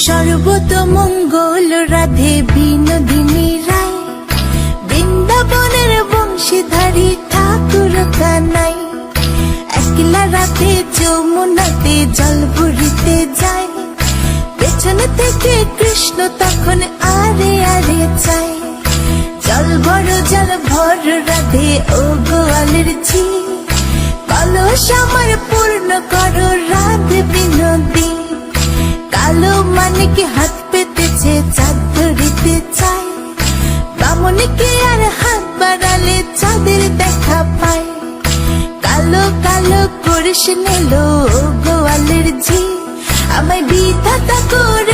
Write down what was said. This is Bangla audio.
সর্বতমঙ্গল রাধে বিনোদিনী রায়, বৃন্দাবনের বংশীধারী ঠাকুর কানাই। একলা রাতে যমুনাতে জল ভরিতে যায়, পেছনে থেকে কৃষ্ণ তখন আরে আরে চায়। জল ভর রাধে ও গোয়ালের ঝি, কলস আমার পূর্ণ করো রাধে বিনোদী। কালো মানিক হাত পেতেছে চাঁদ ধরিতে চায়, বামনিকে আর হাত বাড়ালে চাঁদের দেখা পায়। কালো কালো করিস নিল গোয়ালের ঝি, আমায় বিধাতা করে